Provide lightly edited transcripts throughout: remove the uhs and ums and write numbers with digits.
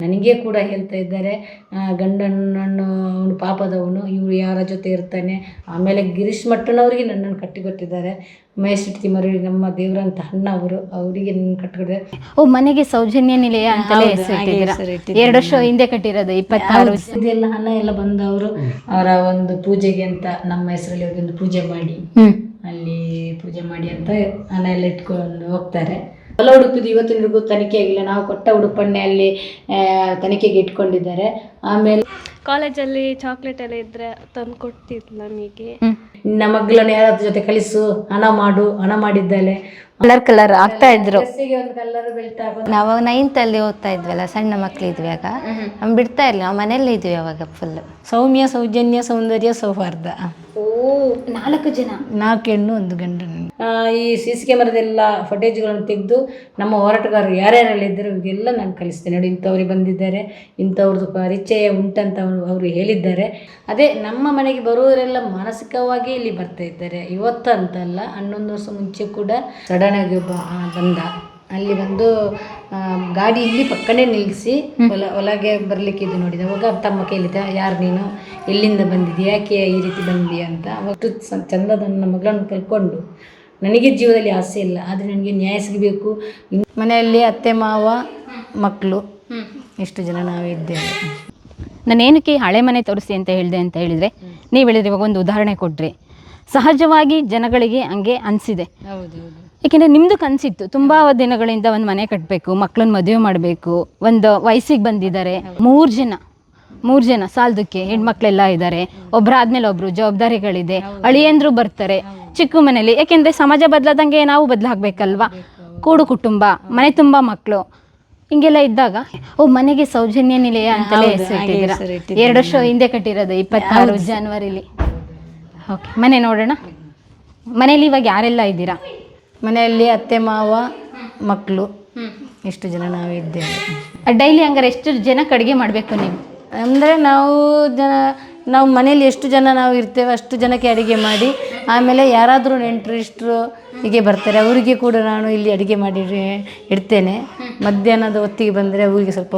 ನನಗೆ ಕೂಡ ಹೇಳ್ತಾ ಇದ್ದಾರೆ, ಗಂಡನನ್ನು ಅವನು ಪಾಪದವನು, ಇವ್ರು ಯಾರ ಜೊತೆ ಇರ್ತಾನೆ. ಆಮೇಲೆ ಗಿರೀಶ್ ಮಟ್ಟನವರಿಗೆ ನನ್ನನ್ನು ಕಟ್ಟಿಕೊಟ್ಟಿದ್ದಾರೆ. ಮಹೇಶ್ ತಿಮ್ಮರಿಗೆ ನಮ್ಮ ದೇವರಂತ ಅಣ್ಣ ಅವರಿಗೆ ನನ್ನ ಕಟ್ಟಿಕೊಟ್ಟಿದ್ದಾರೆ. ಮನೆಗೆ ಸೌಜನ್ಯ ನಿಲಯ ಅಂತಲೇ ಹೆಸರಿಟ್ಟಿದ್ದೀರಾ. 2 ವರ್ಷ ಹಿಂದೆ ಕಟ್ಟಿರೋದು. 26 ಇದೆಲ್ಲ ಹಣ ಎಲ್ಲ ಬಂದವರು ಅವರ ಒಂದು ಪೂಜೆಗೆ ಅಂತ ನಮ್ಮ ಹೆಸರಲ್ಲಿ ಒಂದು ಪೂಜೆ ಮಾಡಿ ಅಲ್ಲಿ ಪೂಜೆ ಮಾಡಿ ಅಂತ ಹಣ ಎಲ್ಲ ಇಟ್ಕೊಂಡು ಹೋಗ್ತಾರೆ. ಹೊಲ ಉಡುಪಿದು ಇವತ್ತಿನವರೆಗೂ ತನಿಖೆ ಆಗಿಲ್ಲ. ನಾವು ಕೊಟ್ಟ ಉಡುಪನ್ನೇ ಅಲ್ಲಿ ತನಿಖೆಗೆ ಇಟ್ಕೊಂಡಿದ್ದಾರೆ. ಆಮೇಲೆ ಕಾಲೇಜಲ್ಲಿ ಚಾಕ್ಲೇಟ್ ಎಲ್ಲ ಇದ್ರೆ ತಂದು ಕೊಡ್ತಿದ್ಲು ನಮಗೆ. ನಿನ್ನ ಮಗಳನ್ನ ಯಾರಾದ್ರ ಜೊತೆ ಕಳಿಸು, ಹಣ ಮಾಡಿದ್ದಾಳೆ. ಕಲರ್ ಆಗ್ತಾ ಇದ್ರು. ಒಂದು ಕಲ್ಲರ್ ಬೆಲ್ಟ್ ಹಾಕೋದು. ನಾವು 9th ಅಲ್ಲಿ ಓದ್ತಾ ಇದ್ವಲ್ಲ, ಸಣ್ಣ ಮಕ್ಳು ಇದ್ವಿ ಆಗ. ನಾವು ಬಿಡ್ತಾ ಇರ್ಲಿಲ್ಲ, ನಾವು ಮನೆಯಲ್ಲೇ ಇದ್ವಿ ಅವಾಗ ಫುಲ್. ಸೌಮ್ಯ, ಸೌಜನ್ಯ, ಸೌಂದರ್ಯ, ಸೌಹಾರ್ದ. 4 ಜನ, 4 ಹೆಣ್ಣು 1 ಗಂಡು. ಈ CC ಕ್ಯಾಮರಾದೆಲ್ಲ ಫುಟೇಜ್ಗಳನ್ನು ತೆಗೆದು ನಮ್ಮ ಹೋರಾಟಗಾರರು ಯಾರ್ಯಾರಲ್ಲಿದ್ದರು ಇವೆಲ್ಲ ನಾನು ಕಲಿಸ್ತೇನೆ. ನೋಡಿ, ಇಂಥವ್ರಿಗೆ ಬಂದಿದ್ದಾರೆ, ಇಂಥವ್ರದ್ದು ಪರಿಚಯ ಉಂಟಂತ ಅವರು ಹೇಳಿದ್ದಾರೆ. ಅದೇ ನಮ್ಮ ಮನೆಗೆ ಬರುವವರೆಲ್ಲ ಮಾನಸಿಕವಾಗಿ ಇಲ್ಲಿ ಬರ್ತಾ ಇದ್ದಾರೆ. ಇವತ್ತು ಅಂತಲ್ಲ, 11 ವರ್ಷ ಮುಂಚೆ ಕೂಡ ಸಡನ್ನಾಗಿ ಬಂದ. ಅಲ್ಲಿ ಬಂದು ಗಾಡಿ ಇಲ್ಲಿ ಪಕ್ಕನೇ ನಿಲ್ಲಿಸಿ ಒಳಗೆ ಬರಲಿಕ್ಕೆ ಇದು ನೋಡಿದೆ. ಅವಾಗ ತಮ್ಮ ಕೇಳಿದ, ಯಾರು ನೀನು, ಎಲ್ಲಿಂದ ಬಂದಿದ್ದೀಯ, ಯಾಕೆ ಈ ರೀತಿ ಬಂದೀಯ ಅಂತ. ಅಷ್ಟು ಚಂದದ ನನ್ನ ಮಗಳನ್ನು ಕಲ್ಕೊಂಡು ನನಗೆ ಜೀವದಲ್ಲಿ ಆಸೆ ಇಲ್ಲ, ಆದರೆ ನನಗೆ ನ್ಯಾಯ ಸಿಗಬೇಕು. ಮನೆಯಲ್ಲಿ ಅತ್ತೆ ಮಾವ ಮಕ್ಕಳು ಇಷ್ಟು ಜನ ನಾವಿದ್ದೇವೆ. ನಾನೇನಕ್ಕೆ ಹಳೆ ಮನೆ ತೋರಿಸಿ ಅಂತ ಹೇಳಿದರೆ, ನೀವು ಹೇಳಿದ್ರೆ ಇವಾಗ ಒಂದು ಉದಾಹರಣೆ ಕೊಟ್ರಿ. ಸಹಜವಾಗಿ ಜನಗಳಿಗೆ ಹಂಗೆ ಅನಿಸಿದೆ. ಏಕೆಂದರೆ ನಿಮ್ಮದು ಕನಸಿತ್ತು, ತುಂಬ ದಿನಗಳಿಂದ ಒಂದು ಮನೆ ಕಟ್ಟಬೇಕು, ಮಕ್ಕಳನ್ನ ಮದುವೆ ಮಾಡಬೇಕು, ಒಂದು ವಯಸ್ಸಿಗೆ ಬಂದಿದ್ದಾರೆ. 3 ಜನ ಸಾಲದಕ್ಕೆ ಹೆಣ್ಮಕ್ಳೆಲ್ಲ ಇದ್ದಾರೆ. ಒಬ್ಬರಾದ್ಮೇಲೆ ಒಬ್ಬರು ಜವಾಬ್ದಾರಿಗಳಿದೆ, ಅಳಿಯಂದ್ರು ಬರ್ತಾರೆ ಚಿಕ್ಕ ಮನೇಲಿ. ಯಾಕೆಂದರೆ ಸಮಾಜ ಬದಲಾದಂಗೆ ನಾವು ಬದಲಾಗಬೇಕಲ್ವಾ. ಕೂಡು ಕುಟುಂಬ, ಮನೆ ತುಂಬ ಮಕ್ಕಳು, ಹಿಂಗೆಲ್ಲ ಇದ್ದಾಗ ಮನೆಗೆ ಸೌಜನ್ಯ ನಿಲಯ ಅಂತಲೇ ಹೆಸರಿಟ್ಟಿದ್ದೀರಾ. 2 ವರ್ಷ ಹಿಂದೆ ಕಟ್ಟಿರೋದು, 26 ಜನವರಿಲಿ. ಓಕೆ, ಮನೆ ನೋಡೋಣ. ಮನೇಲಿ ಇವಾಗ ಯಾರೆಲ್ಲ ಇದ್ದೀರಾ? ಮನೆಯಲ್ಲಿ ಅತ್ತೆ ಮಾವ ಮಕ್ಕಳು ಇಷ್ಟು ಜನ ನಾವಿದ್ದೇವೆ. ಡೈಲಿ ಹಂಗಾರೆ ಎಷ್ಟು ಜನಕ್ಕೆ ಅಡುಗೆ ಮಾಡಬೇಕು ನೀವು? ಅಂದರೆ ನಾವು ಮನೇಲಿ ಎಷ್ಟು ಜನ ನಾವು ಇರ್ತೇವೆ ಅಷ್ಟು ಜನಕ್ಕೆ ಅಡುಗೆ ಮಾಡಿ, ಆಮೇಲೆ ಯಾರಾದರೂ ನೆಂಟರು ಇಷ್ಟರು ಹೀಗೆ ಬರ್ತಾರೆ, ಅವರಿಗೆ ಕೂಡ ನಾನು ಇಲ್ಲಿ ಅಡುಗೆ ಮಾಡಿ ಇಡ್ತೇನೆ. ಮಧ್ಯಾಹ್ನದ ಹೊತ್ತಿಗೆ ಬಂದರೆ ಅವರಿಗೆ ಸ್ವಲ್ಪ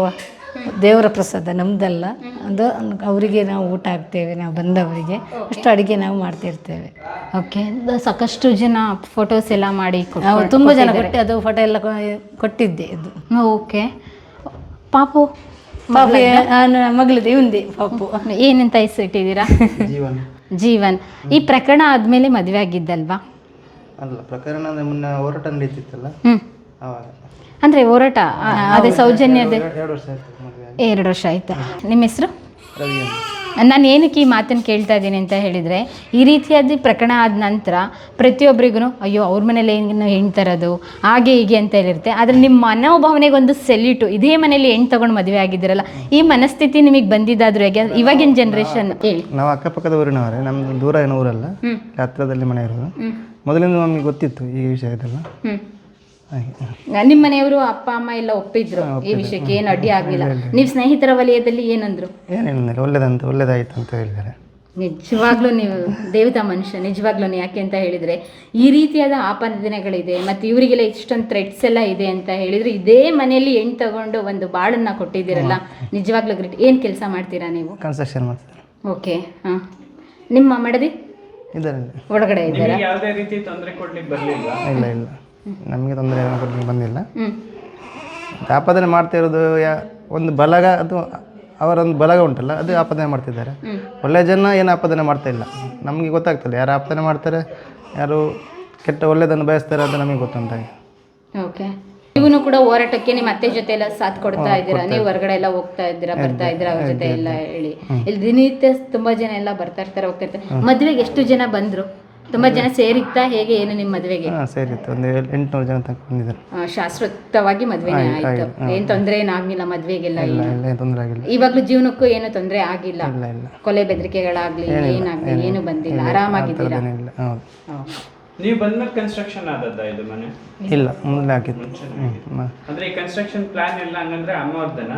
ದೇವರ ಪ್ರಸಾದ, ನಮ್ಮದಲ್ಲ ಅದು, ಅವರಿಗೆ ನಾವು ಊಟ ಹಾಕ್ತೇವೆ. ನಾವು ಬಂದವರಿಗೆ ಅಷ್ಟು ಅಡುಗೆ ನಾವು ಮಾಡ್ತಿರ್ತೇವೆ. ಓಕೆ, ಸಾಕಷ್ಟು ಜನ ಫೋಟೋಸ್ ಎಲ್ಲ ಮಾಡಿ ತುಂಬ ಜನ ಕೊಟ್ಟೆ, ಅದು ಫೋಟೋ ಎಲ್ಲ ಕೊಟ್ಟಿದ್ದೆ ಅದು. ಓಕೆ, ಪಾಪು ಮಗಳಿದೆ, ಇವಂದೆ ಪಾಪು. ಏನಂತ ಹೆಸರಿಟ್ಟಿದ್ದೀರಾ? ಜೀವನ್. ಈ ಪ್ರಕರಣ ಆದಮೇಲೆ ಮದುವೆ ಆಗಿದ್ದಲ್ವಾ? ಅಲ್ಲ, ಪ್ರಕರಣ ಮುನ್ನ ಹೋರಾಟ ನಡೀತಿತ್ತಲ್ಲ ಆವಾಗ. ಅಂದರೆ ಹೋರಾಟ ಅದೇ ಸೌಜನ್ಯದ 2 ವರ್ಷ ಆಯ್ತು. 2 ವರ್ಷ ಆಯ್ತು. ನಿಮ್ಮ ಹೆಸರು? ರವಿ ಅಂತ. ನಾನು ಏನಕ್ಕೆ ಈ ಮಾತನ್ನು ಕೇಳ್ತಾ ಇದ್ದೀನಿ ಅಂತ ಹೇಳಿದರೆ, ಈ ರೀತಿಯಾದ ಪ್ರಕರಣ ಆದ ನಂತರ ಪ್ರತಿಯೊಬ್ಬರಿಗೂ ಅಯ್ಯೋ ಅವ್ರ ಮನೇಲಿ ಏನು ಹೆಣ್ಣು ತರೋದು ಹಾಗೆ ಹೀಗೆ ಅಂತ ಹೇಳಿರುತ್ತೆ. ಆದರೆ ನಿಮ್ಮ ಮನೋಭಾವನೆಗೆ ಒಂದು ಸೆಲ್ಯೂಟು. ಇದೇ ಮನೇಲಿ ಹೆಣ್ಣು ತೊಗೊಂಡು ಮದುವೆ ಆಗಿದ್ದೀರಲ್ಲ, ಈ ಮನಸ್ಥಿತಿ ನಿಮಗೆ ಬಂದಿದ್ದಾದ್ರೂ ಹೇಗೆ? ಇವಾಗಿನ ಜನ್ರೇಷನ್ ಹೇಳಿ. ನಾವು ಅಕ್ಕಪಕ್ಕದ ಊರಿನವರೇ, ನಮ್ಮದು ದೂರ ಏನೋ ಊರಲ್ಲ, ಹತ್ತಿರದಲ್ಲಿ ಮನೆ ಇರೋದು. ಮೊದಲಿಂದ ನಮಗೆ ಗೊತ್ತಿತ್ತು ಈ ವಿಷಯದೆಲ್ಲ. ನಿಮ್ಮ ಮನೆಯವರು ಅಪ್ಪ ಅಮ್ಮ ಎಲ್ಲ ಒಪ್ಪಿದ್ರು ಈ ವಿಷಯಕ್ಕೆ, ಏನು ಅಡ್ಡಿ ಆಗಲಿಲ್ಲ. ನೀವು ಸ್ನೇಹಿತರ ವಲಯದಲ್ಲಿ ಏನಂದ್ರು? ಏನೇನಿಲ್ಲ, ಒಳ್ಳೇದಾಯ್ತು ಅಂತ ಹೇಳಿದ್ದಾರೆ. ನಿಜವಾಗ್ಲೂ ನೀವು ದೇವತಾ ಮನುಷ್ಯ, ನಿಜವಾಗ್ಲೂ. ಯಾಕೆ ಅಂತ ಹೇಳಿದರೆ, ಈ ರೀತಿಯಾದ ಆಪಾದನೆಗಳಿದೆ ಮತ್ತು ಇವರಿಗೆಲ್ಲ ಇಷ್ಟೊಂದು ಥ್ರೆಟ್ಸ್ ಎಲ್ಲ ಇದೆ ಅಂತ ಹೇಳಿದರೆ, ಇದೇ ಮನೆಯಲ್ಲಿ ಹೆಣ್ಣು ತಗೊಂಡು ಒಂದು ಬಾಳನ್ನು ಕೊಟ್ಟಿದ್ದೀರಲ್ಲ, ನಿಜವಾಗ್ಲೂ ಗ್ರೇಟ್. ಏನು ಕೆಲಸ ಮಾಡ್ತೀರಾ ನೀವು? ಕನ್ಸ್ಟ್ರಕ್ಷನ್ ಮಾಡ್ತಾರೆ. ಓಕೆ, ಹಾಂ. ನಿಮ್ಮ ಮಡದಿ ಇದ್ದಾರೆ, ಒಳಗಡೆ ಇದ್ದಾರೆ. ಯಾವುದೇ ರೀತಿ ತೊಂದರೆ ಕೊಡ್ಲಿಕ್ಕೆ ಬರಲಿಲ್ಲ? ಇಲ್ಲ, ನಮಗೆ ತೊಂದರೆ ಏನೋ ಕೊಡ್ಲಿಕ್ಕೆ ಬಂದಿಲ್ಲ. ಆಪಾದನೆ ಮಾಡ್ತಾ ಇರೋದು ಒಂದು ಬಲಗ, ಅದು ಅವರೊಂದು ಬಲಗ ಉಂಟಲ್ಲ, ಅದು ಆಪಾದನೆ ಮಾಡ್ತಿದ್ದಾರೆ. ಒಳ್ಳೆಯ ಜನ ಏನು ಆಪಾದನೆ ಮಾಡ್ತಾ ಇಲ್ಲ. ನಮಗೆ ಗೊತ್ತಾಗ್ತದೆ ಯಾರು ಆಪಾದನೆ ಮಾಡ್ತಾರೆ, ಯಾರು ಕೆಟ್ಟ ಒಳ್ಳೆಯದನ್ನು ಬಯಸ್ತಾರೆ, ಅದು ನಮಗೆ ಗೊತ್ತುಂಟಾಗಿ. ಓಕೆ, ಇವನು ಕೂಡ ಹೋರಾಟಕ್ಕೆ ನಿಮ್ಮ ಅತ್ತೆ ಜೊತೆ ಎಲ್ಲ ಸಾಥ್ ಕೊಡ್ತಾ ಇದ್ದೀರಾ? ನೀವು ಹೊರಗಡೆ ಎಲ್ಲ ಹೋಗ್ತಾ ಇದ್ದೀರಾ, ಬರ್ತಾ ಇದ್ದೀರಾ ಅವ್ರ ಜೊತೆ ಎಲ್ಲ ಹೇಳಿ? ಇಲ್ಲಿ ದಿನನಿತ್ಯ ತುಂಬಾ ಜನ ಎಲ್ಲ ಬರ್ತಾ ಇರ್ತಾರೆ, ಹೋಗ್ತಾ ಇರ್ತಾರೆ. ಮದುವೆಗೆ ಎಷ್ಟು ಜನ ಬಂದ್ರು? ತುಂಬಾ ಜನ ಸೇರಿತ್ತಾ? ಹೇಗೆ ಏನು ನಿಮ್ಮ ಮದುವೆಗೆ? ಸೇರಿತ್ತು, ಒಂದು 800 ಜನ ತನಕ ಬಂದಿದ್ದಾರೆ. ಶಾಶ್ವತವಾಗಿ ಮದುವೆ ಆಯ್ತು, ಏನು ತೊಂದರೆ ಏನಾಗಿಲ್ಲ ಮದುವೆಗೆಲ್ಲ? ಇಲ್ಲ, ತೊಂದರೆ ಆಗಿಲ್ಲ. ಇವಾಗ್ಲೂ ಜೀವನಕ್ಕೂ ಏನು ತೊಂದರೆ ಆಗಿಲ್ಲ? ಕೊಲೆ ಬೆದರಿಕೆಗಳಾಗ್ಲಿ ಏನಾಗ್ಲಿ ಏನು ಬಂದಿಲ್ಲ, ಆರಾಮಾಗಿದ್ದೀರಾ? ನೀವು ಬಂದ್ಮೇಲೆ ಕನ್ಸ್ಟ್ರಕ್ಷನ್ ಆದದ್ದ ಇದು ಮನೆ? ಇಲ್ಲ, ಮೊದಲೇ ಆಗಿತ್ತು. ಅಂದ್ರೆ ಈ ಕನ್ಸ್ಟ್ರಕ್ಷನ್ ಪ್ಲಾನ್ ಎಲ್ಲ ಹಂಗಂದ್ರೆ ಅಮ್ಮವ್ರದನ?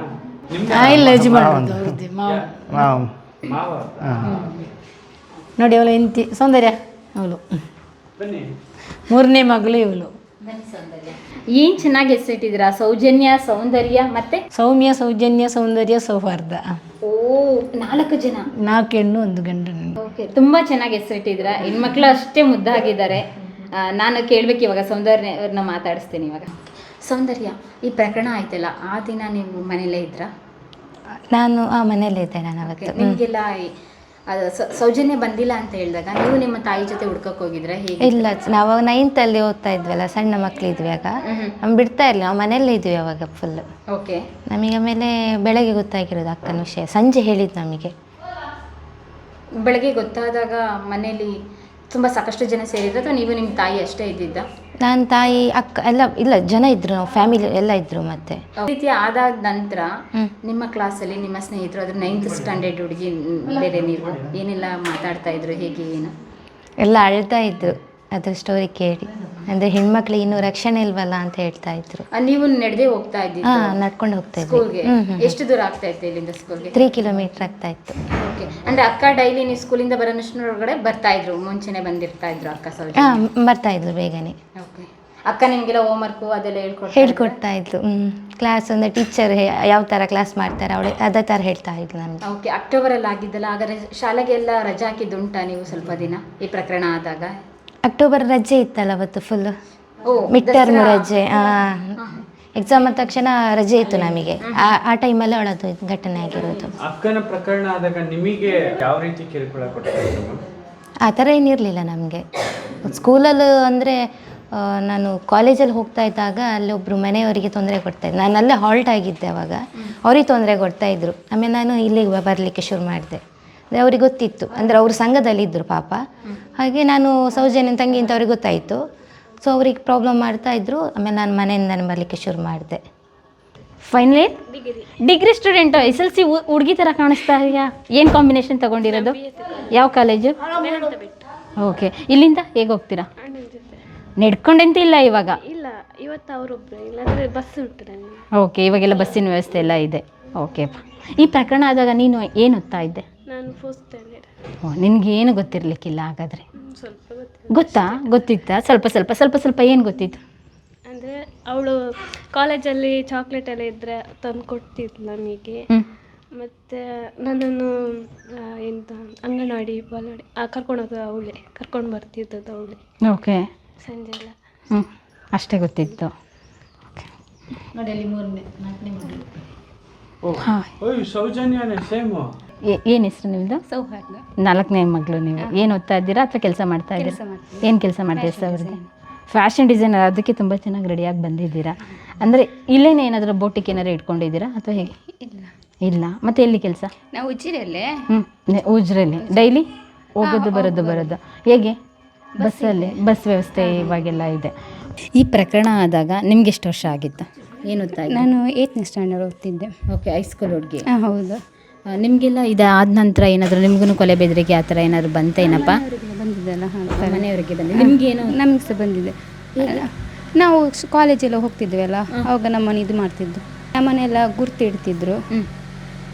ಮಾವ ನೋಡಿ, ಅವಳು ಹೆಂಡತಿ ಸೌಂದರ್ಯ, ಅವಳು 3ನೇ ಮಗಳು ಇವಳು. ಏನು ಚೆನ್ನಾಗಿ ಹೆಸರಿಟ್ಟಿದ್ದೀರಾ, ಸೌಜನ್ಯ, ಸೌಂದರ್ಯ ಮತ್ತೆ ಸೌಮ್ಯ, ಸೌಜನ್ಯ, ಸೌಂದರ್ಯ, ಸೌಹಾರ್ದ. ಓ 4 ಜನ. 4 ಹೆಣ್ಣು 1 ಗಂಡು. ಓಕೆ, ತುಂಬ ಚೆನ್ನಾಗಿ ಹೆಸರಿಟ್ಟಿದ್ದೀರಾ. ಹೆಣ್ಮಕ್ಳು ಅಷ್ಟೇ ಮುದ್ದಾಗಿದ್ದಾರೆ. ನಾನು ಕೇಳಬೇಕು ಇವಾಗ ಸೌಂದರ್ಯ ಅವ್ರನ್ನ ಮಾತಾಡಿಸ್ತೀನಿ ಇವಾಗ. ಸೌಂದರ್ಯ, ಈ ಪ್ರಕರಣ ಆಯ್ತಲ್ಲ, ಆ ದಿನ ನೀವು ಮನೇಲೇ ಇದ್ರಾ? ನಾನು ಮನೇಲಿದ್ದೆ ನಾನು ಅವತ್ತು. ನಿಮಗೆಲ್ಲ ಅದು ಸೌಜನ್ಯ ಬಂದಿಲ್ಲ ಅಂತ ಹೇಳಿದಾಗ ನೀವು ನಿಮ್ಮ ತಾಯಿ ಜೊತೆ ಹುಡ್ಕಕ್ಕೆ ಹೋಗಿದ್ರೆ ಹೇಗೆ? ಇಲ್ಲ, ನಾವು 9th ಓದ್ತಾ ಇದ್ವಲ್ಲ, ಸಣ್ಣ ಮಕ್ಕಳಿದ್ವಿ ಆಗ. ನಮ್ಗೆ ಬಿಡ್ತಾ ಇರಲಿಲ್ಲ, ನಾವು ಮನೆಯಲ್ಲೇ ಇದ್ವಿ ಅವಾಗ ಫುಲ್. ಓಕೆ. ನಮಗೆ ಆಮೇಲೆ ಬೆಳಗ್ಗೆ ಗೊತ್ತಾಗಿರೋದು ಅಕ್ಕನ ವಿಷಯ, ಸಂಜೆ ಹೇಳಿದ್ದು ನಮಗೆ. ಬೆಳಗ್ಗೆ ಗೊತ್ತಾದಾಗ ಮನೇಲಿ ತುಂಬ ಸಾಕಷ್ಟು ಜನ ಸೇರಿದ್ರು ಅಥವಾ ನೀವು ನಿಮ್ಮ ತಾಯಿ ಅಷ್ಟೇ ಇದ್ದಿದ್ದ? ನನ್ನ ತಾಯಿ, ಅಕ್ಕ ಎಲ್ಲ ಇಲ್ಲ, ಜನ ಇದ್ರು, ನಾವು ಫ್ಯಾಮಿಲಿ ಎಲ್ಲ ಇದ್ರು. ಮತ್ತೆ ಈ ರೀತಿ ಆದಾದ ನಂತರ ನಿಮ್ಮ ಕ್ಲಾಸಲ್ಲಿ ನಿಮ್ಮ ಸ್ನೇಹಿತರು, ಅದ್ರ 9th ಸ್ಟ್ಯಾಂಡರ್ಡ್ ಹುಡುಗಿ ಬೇರೆ, ನೀವು ಏನೆಲ್ಲ ಮಾತಾಡ್ತಾ ಇದ್ರು, ಹೇಗೆ ಏನು? ಎಲ್ಲ ಅಳ್ತಾ ಇದ್ರು ಅದ್ರ ಸ್ಟೋರಿ ಕೇಳಿ. ಅಂದರೆ ಹೆಣ್ಮಕ್ಳಿಗೆ ಇನ್ನೂ ರಕ್ಷಣೆ ಇಲ್ವಲ್ಲ ಅಂತ ಹೇಳ್ತಾ ಇದ್ರು. ನೀವು ನಡೆದೇ ಹೋಗ್ತಾ ಇದ್ದೀವಿ? ನಡ್ಕೊಂಡು ಹೋಗ್ತಾ ಇದ್ವಿ. ಸ್ಕೂಲ್ಗೆ ಎಷ್ಟು ದೂರ ಆಗ್ತಾ ಇತ್ತು ಇಲ್ಲಿಂದ ಸ್ಕೂಲ್ಗೆ? 3 ಕಿಲೋಮೀಟರ್ ಆಗ್ತಾ ಇತ್ತು. ಓಕೆ. ಅಂದರೆ ಅಕ್ಕ ಡೈಲಿ ನೀವು ಸ್ಕೂಲಿಂದ ಬರೋನಷ್ಟರೊಳಗಡೆ ಬರ್ತಾ ಇದ್ರು, ಮುಂಚೆನೆ ಬಂದಿರ್ತಾ ಇದ್ರು ಅಕ್ಕ ಸೌಜನ್ಯ? ಬರ್ತಾ ಇದ್ರು ಬೇಗನೆ. ಓಕೆ. ಅಕ್ಕ ನಿಮಗೆಲ್ಲ ಹೋಮ್ವರ್ಕು ಅದೆಲ್ಲ ಹೇಳ್ಕೊಡ್ತಾ ಇದ್ರು. ಕ್ಲಾಸ್ ಅಂದರೆ ಟೀಚರ್ ಯಾವ ಥರ ಕ್ಲಾಸ್ ಮಾಡ್ತಾರೆ ಅವಳು ಅದೇ ಥರ ಹೇಳ್ತಾ ಇದ್ಲು ನನಗೆ. ಓಕೆ. ಅಕ್ಟೋಬರಲ್ಲಿ ಆಗಿದ್ದಲ್ಲ, ಹಾಗಾದ್ರೆ ಶಾಲೆಗೆಲ್ಲ ರಜೆ ಹಾಕಿದ್ದುಂಟಾ ನೀವು ಸ್ವಲ್ಪ ದಿನ ಈ ಪ್ರಕರಣ ಆದಾಗ? ಅಕ್ಟೋಬರ್ ರಜೆ ಇತ್ತಲ್ಲ ಅವತ್ತು ಫುಲ್, ಓ, ಮಿಡ್ ಟರ್ಮ್ ರಜೆ. ಎಕ್ಸಾಮ್ ಆದ ತಕ್ಷಣ ರಜೆ ಇತ್ತು ನಮಗೆ. ಆ ಟೈಮಲ್ಲಿ ಅವಳದು ಘಟನೆ ಆಗಿರೋದು. ಅಕ್ಕನ ಪ್ರಕರಣ ಆದಾಗ ನಿಮಗೆ ಯಾವ ರೀತಿ ಕಿರುಕುಳ ಕೊಟ್ಟಿದ್ರು? ಆ ಥರ ಏನಿರಲಿಲ್ಲ ನಮಗೆ. ಸ್ಕೂಲಲ್ಲಿ ಅಂದರೆ ನಾನು ಕಾಲೇಜಲ್ಲಿ ಹೋಗ್ತಾ ಇದ್ದಾಗ ಅಲ್ಲಿ ಒಬ್ಬರು ಮನೆಯವರಿಗೆ ತೊಂದರೆ ಕೊಡ್ತಾಯಿದ್ರು. ನಾನು ಅಲ್ಲೇ ಹಾಲ್ಟ್ ಆಗಿದ್ದೆ ಅವಾಗ. ಅವ್ರಿಗೆ ತೊಂದರೆ ಕೊಡ್ತಾಯಿದ್ರು. ಆಮೇಲೆ ನಾನು ಇಲ್ಲಿಗೆ ಬರಲಿಕ್ಕೆ ಶುರು ಮಾಡಿದೆ. ಅಂದರೆ ಅವ್ರಿಗೆ ಗೊತ್ತಿತ್ತು, ಅಂದರೆ ಅವರು ಸಂಘದಲ್ಲಿದ್ದರು ಪಾಪ. ಹಾಗೆ ನಾನು ಸೌಜನ್ಯ ತಂಗಿ ಅಂತ ಅವ್ರಿಗೆ ಗೊತ್ತಾಯಿತು. ಸೊ ಅವ್ರಿಗೆ ಪ್ರಾಬ್ಲಮ್ ಮಾಡ್ತಾಯಿದ್ರು. ಆಮೇಲೆ ನಾನು ಮನೆಯಿಂದ ಬರಲಿಕ್ಕೆ ಶುರು ಮಾಡಿದೆ. Final year degree student, SLC ಹುಡುಗಿ ಥರ ಕಾಣಿಸ್ತಾ ಇದೆಯಾ? ಏನು ಕಾಂಬಿನೇಷನ್ ತೊಗೊಂಡಿರೋದು? ಯಾವ ಕಾಲೇಜು? ಓಕೆ. ಇಲ್ಲಿಂದ ಹೇಗೆ ಹೋಗ್ತೀರಾ? ನಡ್ಕೊಂಡಂತ ಇಲ್ಲ ಇವಾಗ? ಇಲ್ಲ, ಇವತ್ತು ಅವರೊಬ್ಬರು, ಇಲ್ಲಾಂದರೆ ಬಸ್ ಉಂಟು ನನಗೆ. ಓಕೆ, ಇವಾಗೆಲ್ಲ ಬಸ್ಸಿನ ವ್ಯವಸ್ಥೆ ಎಲ್ಲ ಇದೆ. ಓಕೆ. ಈ ಪ್ರಕರಣ ಆದಾಗ ನೀನು ಏನು ಓದ್ತಾ ಇದ್ದೆ? ನಾನು 4th ಸ್ಟ್ಯಾಂಡರ್ಡ್. ಓ, ನಿನಗೇನು ಗೊತ್ತಿರಲಿಕ್ಕಿಲ್ಲ ಹಾಗಾದರೆ? ಸ್ವಲ್ಪ ಗೊತ್ತಿತ್ತಾ? ಸ್ವಲ್ಪ ಏನು ಗೊತ್ತಿತ್ತು? ಅಂದರೆ ಅವಳು ಕಾಲೇಜಲ್ಲಿ ಚಾಕ್ಲೇಟ್ ಎಲ್ಲ ಇದ್ದರೆ ತಂದು ಕೊಡ್ತಿದ್ಲು ನಮಗೆ. ಮತ್ತು ನನ್ನನ್ನು ಎಂತ ಅಂಗನವಾಡಿ ಬಾಲವಾಡಿ ಕರ್ಕೊಂಡೋದು ಅವಳೇ, ಕರ್ಕೊಂಡು ಬರ್ತಿದ್ದದ್ದು ಅವಳೇ. ಓಕೆ. ಸಂಜೆ ಎಲ್ಲ ಅಷ್ಟೇ ಗೊತ್ತಿತ್ತು. ನೋಡಿ ಅಲ್ಲಿ 3ನೇ 4ನೇ ಮಗಳು. ಸೌಜನ್ಯನೇ ಸೇಮು. ಏನು ಹೆಸರು ನಿಮ್ಮದು? ಸೌಹಾರ್ದ. 4ನೇ ಮಗಳು ನೀವು. ಏನು ಓದ್ತಾ ಇದ್ದೀರಾ ಅಥವಾ ಕೆಲಸ ಮಾಡ್ತಾ ಇದ್ದೀರಾ? ಏನು ಕೆಲಸ ಮಾಡ್ತೀರಾ ಸರ್? ಅವ್ರಿಗೆ ಫ್ಯಾಷನ್ ಡಿಸೈನರ್, ಅದಕ್ಕೆ ತುಂಬ ಚೆನ್ನಾಗಿ ರೆಡಿಯಾಗಿ ಬಂದಿದ್ದೀರಾ. ಅಂದರೆ ಇಲ್ಲೇನೇ ಏನಾದರೂ ಬೋಟಿಗೆ ಏನಾದ್ರು ಇಟ್ಕೊಂಡಿದ್ದೀರಾ ಅಥವಾ ಹೇಗೆ? ಇಲ್ಲ. ಮತ್ತೆ ಎಲ್ಲಿ ಕೆಲಸ? ನಾವು ಉಜಿರೆಯಲ್ಲೇ. ಉಜ್ರಲ್ಲಿ ಡೈಲಿ ಹೋಗೋದು ಬರೋದು ಹೇಗೆ? ಬಸ್ಸಲ್ಲಿ? ಬಸ್ ವ್ಯವಸ್ಥೆ ಇವಾಗೆಲ್ಲ ಇದೆ. ಈ ಪ್ರಕರಣ ಆದಾಗ ನಿಮ್ಗೆ ಎಷ್ಟು ವರ್ಷ ಆಗಿತ್ತು? ಏನು ಓದ್ತಾ? ನಾನು 8ನೇ ಸ್ಟ್ಯಾಂಡರ್ಡ್ ಓದ್ತಿದ್ದೆ. ಓಕೆ. ಹೈಸ್ಕೂಲ್ ಹುಡುಗಿ? ಹೌದು. ನಿಮಗೆಲ್ಲ ಇದಾದ ನಂತರ ಏನಾದರೂ ನಿಮಗೂ ಕೊಲೆ ಬೆದರಿಕೆ ಆ ಥರ ಏನಾದ್ರು ಬಂತೇನಪ್ಪ? ಬಂದಿದ್ದೆಲ್ಲ ಮನೆಯವರಿಗೆ ಬಂದಿದೆ. ನಿಮಗೇನು? ನಮಗೆ ಸಹ ಬಂದಿದೆ. ನಾವು ಕಾಲೇಜೆಲ್ಲ ಹೋಗ್ತಿದ್ವಲ್ಲ, ಅವಾಗ ನಮ್ಮನ್ನು ಇದು ಮಾಡ್ತಿದ್ದು, ನಮ್ಮನ್ನೆಲ್ಲ ಗುರ್ತಿಡ್ತಿದ್ರು.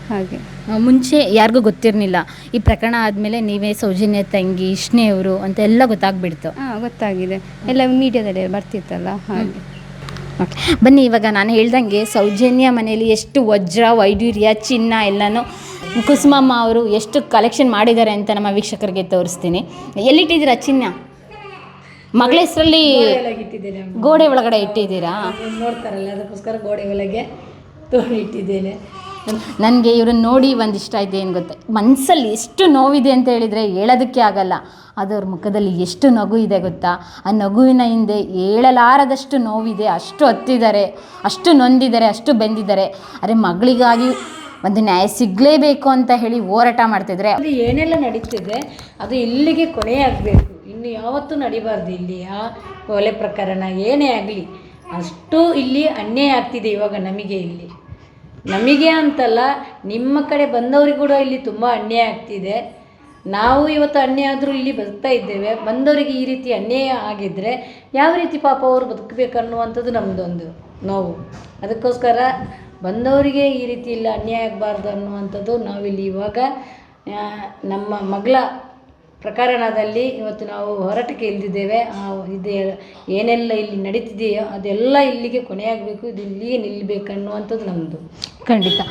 ಹಾಗೆ ಮುಂಚೆ ಯಾರಿಗೂ ಗೊತ್ತಿರಲಿಲ್ಲ. ಈ ಪ್ರಕರಣ ಆದಮೇಲೆ ನೀವೇ ಸೌಜನ್ಯ ತಂಗಿ ಸ್ನೇಹವರು ಅಂತ ಎಲ್ಲ ಗೊತ್ತಾಗ್ಬಿಡ್ತು? ಗೊತ್ತಾಗಿದೆ, ಎಲ್ಲ ಮೀಡಿಯಾದಲ್ಲಿ ಬರ್ತಿತ್ತಲ್ಲ ಹಾಗೆ. ಓಕೆ, ಬನ್ನಿ ಇವಾಗ ನಾನು ಹೇಳ್ದಂಗೆ ಸೌಜನ್ಯ ಮನೆಯಲ್ಲಿ ಎಷ್ಟು ವಜ್ರ ವೈಡೂರ್ಯ ಚಿನ್ನ ಎಲ್ಲನೂ ಕುಸುಮಮ್ಮ ಅವರು ಎಷ್ಟು ಕಲೆಕ್ಷನ್ ಮಾಡಿದ್ದಾರೆ ಅಂತ ನಮ್ಮ ವೀಕ್ಷಕರಿಗೆ ತೋರಿಸ್ತೀನಿ. ಎಲ್ಲಿಟ್ಟಿದ್ದೀರಾ ಚಿನ್ನ? ಮಗಳ ಹೆಸರಲ್ಲಿ ಗೋಡೆ ಒಳಗಡೆ ಇಟ್ಟಿದ್ದೀರಾ? ನೋಡ್ತಾರಲ್ಲ ಅದಕ್ಕೋಸ್ಕರ ಗೋಡೆ ಒಳಗೆ ಇಟ್ಟಿದ್ದೇನೆ. ನನಗೆ ಇವ್ರನ್ನ ನೋಡಿ ಒಂದಿಷ್ಟ ಆಯ್ತು. ಏನು ಗೊತ್ತಾ, ಮನಸ್ಸಲ್ಲಿ ಎಷ್ಟು ನೋವಿದೆ ಅಂತ ಹೇಳಿದರೆ ಹೇಳೋದಕ್ಕೆ ಆಗಲ್ಲ. ಅದು ಅವ್ರ ಮುಖದಲ್ಲಿ ಎಷ್ಟು ನಗು ಇದೆ ಗೊತ್ತಾ? ಆ ನಗುವಿನ ಹಿಂದೆ ಹೇಳಲಾರದಷ್ಟು ನೋವಿದೆ. ಅಷ್ಟು ಹತ್ತಿದ್ದಾರೆ, ಅಷ್ಟು ನೊಂದಿದ್ದಾರೆ, ಅಷ್ಟು ಬೆಂದಿದ್ದಾರೆ. ಅರೆ ಮಗಳಿಗಾಗಿ ಒಂದು ನ್ಯಾಯ ಸಿಗಲೇಬೇಕು ಅಂತ ಹೇಳಿ ಹೋರಾಟ ಮಾಡ್ತಿದ್ರೆ. ಅದು ಏನೆಲ್ಲ ನಡೀತಿದೆ ಅದು ಇಲ್ಲಿಗೆ ಕೊನೆಯಾಗಬೇಕು. ಇನ್ನು ಯಾವತ್ತೂ ನಡಿಬಾರ್ದು ಇಲ್ಲಿ ಆ ಕೊಲೆ ಪ್ರಕರಣ ಏನೇ ಆಗಲಿ. ಅಷ್ಟು ಇಲ್ಲಿ ಅನ್ಯಾಯ ಆಗ್ತಿದೆ ಇವಾಗ ನಮಗೆ ಅಂತಲ್ಲ, ನಿಮ್ಮ ಕಡೆ ಬಂದವ್ರಿಗೆ ಕೂಡ ಇಲ್ಲಿ ತುಂಬ ಅನ್ಯಾಯ ಆಗ್ತಿದೆ. ನಾವು ಇವತ್ತು ಅನ್ಯಾಯ ಆದರೂ ಇಲ್ಲಿ ಬದುಕ್ತಾ ಇದ್ದೇವೆ. ಬಂದವರಿಗೆ ಈ ರೀತಿ ಅನ್ಯಾಯ ಆಗಿದ್ದರೆ ಯಾವ ರೀತಿ ಪಾಪ ಅವರು ಬದುಕಬೇಕನ್ನುವಂಥದ್ದು ನಮ್ಮದೊಂದು ನೋವು. ಅದಕ್ಕೋಸ್ಕರ ಬಂದವರಿಗೆ ಈ ರೀತಿ ಇಲ್ಲ ಅನ್ಯಾಯ ಆಗಬಾರ್ದು ಅನ್ನುವಂಥದ್ದು ನಾವಿಲ್ಲಿ ಇವಾಗ ನಮ್ಮ ಮಗಳ ಪ್ರಕರಣದಲ್ಲಿ ಇವತ್ತು ನಾವು ಹೋರಾಟಕ್ಕೆ ಇಳಿದಿದ್ದೇವೆ. ಇದು ಏನೆಲ್ಲ ಇಲ್ಲಿ ನಡೀತಿದೆಯೋ ಅದೆಲ್ಲ ಇಲ್ಲಿಗೆ ಕೊನೆಯಾಗಬೇಕು, ಇದು ಇಲ್ಲಿಗೆ ನಿಲ್ಲಬೇಕನ್ನುವಂಥದ್ದು ನಮ್ಮದು. ಖಂಡಿತ.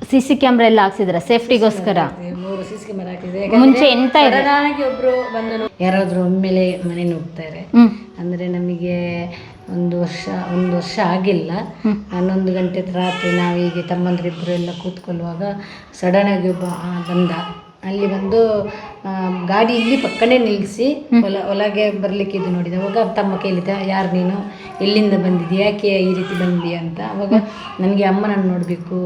CC ಕ್ಯಾಮ್ರಾ ಎಲ್ಲ ಹಾಕ್ಸಿದ್ರ ಸೇಫ್ಟಿಗೋಸ್ಕರ? 3 CC ಕ್ಯಾಮರಾ ಹಾಕಿದೆ. ಮುಂಚೆ ಎಂತ ಸಡನ್ನಾಗಿ ಒಬ್ಬರು ಬಂದು ಯಾರಾದರೂ ಒಮ್ಮೆಲೆ ಮನೆ ನುಗ್ತಾರೆ ಅಂದರೆ ನಮಗೆ ಒಂದು ವರ್ಷ ಆಗಿಲ್ಲ, 11 ಗಂಟೆ ರಾತ್ರಿ ನಾವೀಗ ತಮ್ಮಂದ್ರಿಬ್ಬರು ಎಲ್ಲ ಕೂತ್ಕೊಳ್ಳುವಾಗ ಸಡನ್ನಾಗಿ ಒಬ್ಬ ಬಂದ. ಅಲ್ಲಿ ಬಂದು ಗಾಡಿ ಇಲ್ಲಿ ಪಕ್ಕನೇ ನಿಲ್ಲಿಸಿ ಒಳಗೆ ಬರಲಿಕ್ಕೆ ಇದು ನೋಡಿದ. ಅವಾಗ ತಮ್ಮ ಕೇಳಿದ, ಯಾರು ನೀನು, ಎಲ್ಲಿಂದ ಬಂದಿದ್ದೀಯ, ಯಾಕೆ ಈ ರೀತಿ ಬಂದಿದ್ದೀಯ ಅಂತ. ಅವಾಗ ನನಗೆ ಅಮ್ಮನನ್ನು ನೋಡಬೇಕು,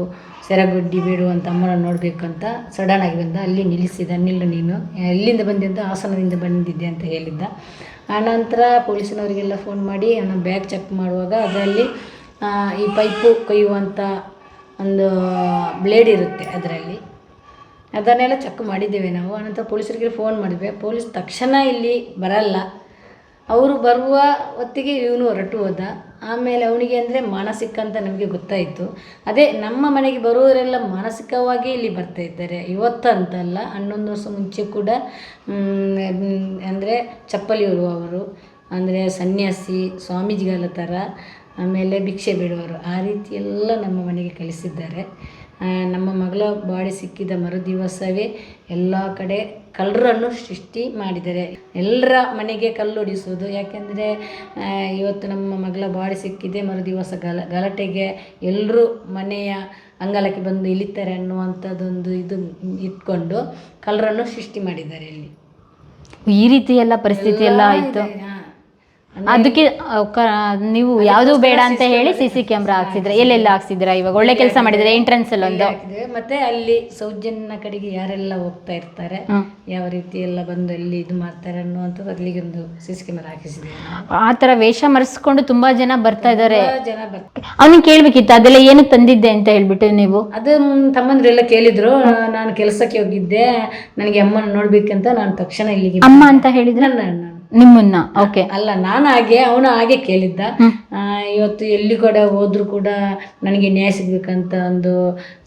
ಸೆರಗುಡ್ಡಿ ಬೇಡುವಂತ ಅಮ್ಮನನ್ನು ನೋಡಬೇಕು ಅಂತ ಸಡನ್ನಾಗಿ ಬಂದ. ಅಲ್ಲಿ ನಿಲ್ಲಿಸಿದ. ನಿಲ್ಲು, ನೀನು ಎಲ್ಲಿಂದ ಬಂದೆ ಅಂತ, ಹಾಸನದಿಂದ ಬಂದಿದ್ದೆ ಅಂತ ಹೇಳಿದ್ದ. ಆನಂತರ ಪೊಲೀಸಿನವರಿಗೆಲ್ಲ ಫೋನ್ ಮಾಡಿ ನನ್ನ ಬ್ಯಾಗ್ ಚೆಕ್ ಮಾಡುವಾಗ ಅದರಲ್ಲಿ ಈ ಪೈಪು ಕೊಯ್ಯುವಂಥ ಒಂದು ಬ್ಲೇಡ್ ಇರುತ್ತೆ ಅದರಲ್ಲಿ, ಅದನ್ನೆಲ್ಲ ಚೆಕ್ ಮಾಡಿದ್ದೇವೆ ನಾವು. ಆನಂತರ ಪೊಲೀಸರಿಗೆ ಫೋನ್ ಮಾಡಿದ್ವಿ. ಪೊಲೀಸ್ ತಕ್ಷಣ ಇಲ್ಲಿ ಬರಲ್ಲ, ಅವರು ಬರುವ ಹೊತ್ತಿಗೆ ಇವನು ಹೊರಟು ಹೋದ. ಆಮೇಲೆ ಅವನಿಗೆ ಅಂದರೆ ಮಾನಸಿಕ ಅಂತ ನಮಗೆ ಗೊತ್ತಾಯಿತು. ಅದೇ ನಮ್ಮ ಮನೆಗೆ ಬರುವವರೆಲ್ಲ ಮಾನಸಿಕವಾಗಿ ಇಲ್ಲಿ ಬರ್ತಾಯಿದ್ದಾರೆ, ಇವತ್ತು ಅಂತಲ್ಲ, 11 ವರ್ಷ ಮುಂಚೆ ಕೂಡ ಅಂದರೆ ಚಪ್ಪಲಿ ಹೊರುವವರು, ಅಂದರೆ ಸನ್ಯಾಸಿ ಸ್ವಾಮೀಜಿಗಳ ಥರ, ಆಮೇಲೆ ಭಿಕ್ಷೆ ಬೇಡುವವರು, ಆ ರೀತಿ ಎಲ್ಲ ನಮ್ಮ ಮನೆಗೆ ಕಳಿಸಿದ್ದಾರೆ. ನಮ್ಮ ಮಗಳ ಬಾಡಿ ಸಿಕ್ಕಿದ ಮರುದಿವಸವೇ ಎಲ್ಲ ಕಡೆ ಕಳ್ಳರನ್ನು ಸೃಷ್ಟಿ ಮಾಡಿದ್ದಾರೆ. ಎಲ್ಲರ ಮನೆಗೆ ಕಲ್ಲೊಡಿಸೋದು. ಯಾಕೆಂದರೆ ಇವತ್ತು ನಮ್ಮ ಮಗಳ ಬಾಡಿ ಸಿಕ್ಕಿದೆ, ಮರುದಿವಸ ಗಲಾಟೆಗೆ ಎಲ್ಲರೂ ಮನೆಯ ಅಂಗಳಕ್ಕೆ ಬಂದು ಇಳಿತಾರೆ ಅನ್ನುವಂಥದ್ದೊಂದು ಇದು ಇಟ್ಕೊಂಡು ಕಳ್ಳರನ್ನು ಸೃಷ್ಟಿ ಮಾಡಿದ್ದಾರೆ ಇಲ್ಲಿ. ಈ ರೀತಿ ಎಲ್ಲ ಪರಿಸ್ಥಿತಿ ಎಲ್ಲ ಆಯಿತು. ಅದಕ್ಕೆ ನೀವು ಯಾವುದು ಬೇಡ ಅಂತ ಹೇಳಿ CC ಕ್ಯಾಮ್ರಾ ಹಾಕ್ಸಿದ್ರೆ? ಎಲ್ಲೆಲ್ಲ ಹಾಕ್ಸಿದ್ರ? ಇವಾಗ ಒಳ್ಳೆ ಕೆಲಸ ಮಾಡಿದ್ರೆ. ಎಂಟ್ರೆನ್ಸ್ ಅಲ್ಲಿ ಒಂದು ಮತ್ತೆ ಅಲ್ಲಿ ಸೌಜನ್ಯ ಕಡೆಗೆ ಯಾರೆಲ್ಲ ಹೋಗ್ತಾ ಇರ್ತಾರೆ, ಯಾವ ರೀತಿ ಎಲ್ಲ ಬಂದು ಅಲ್ಲಿ ಇದು ಮಾಡ್ತಾರೆ ಅನ್ನುವಂಥದ್ದು ಅಲ್ಲಿಗೆ ಒಂದು CC ಕ್ಯಾಮ್ರಾ ಹಾಕಿಸಿದೆ. ಆ ಥರ ವೇಷ ಮರೆಸ್ಕೊಂಡು ತುಂಬಾ ಜನ ಬರ್ತಾ ಇದ್ದಾರೆ. ಅವ್ನಿಗೆ ಕೇಳ್ಬೇಕಿತ್ತು ಅದೆಲ್ಲ ಏನು ತಂದಿದ್ದೆ ಅಂತ ಹೇಳ್ಬಿಟ್ಟು ನೀವು? ಅದು ತಮ್ಮಂದ್ರೆಲ್ಲ ಕೇಳಿದ್ರು. ನಾನು ಕೆಲಸಕ್ಕೆ ಹೋಗಿದ್ದೆ, ನನಗೆ ಅಮ್ಮನ ನೋಡ್ಬೇಕಂತ ನಾನು ತಕ್ಷಣ ಇಲ್ಲಿಗೆ. ಅಮ್ಮ ಅಂತ ಹೇಳಿದ್ರೆ ನಿಮ್ಮನ್ನ? ಓಕೆ. ಅಲ್ಲ, ನಾನು ಅವನು ಹಾಗೆ ಕೇಳಿದ್ದ. ಇವತ್ತು ಎಲ್ಲಿ ಕೂಡ ಹೋದ್ರು ಕೂಡ ನನಗೆ ನ್ಯಾಯ ಸಿಗ್ಬೇಕಂತ ಒಂದು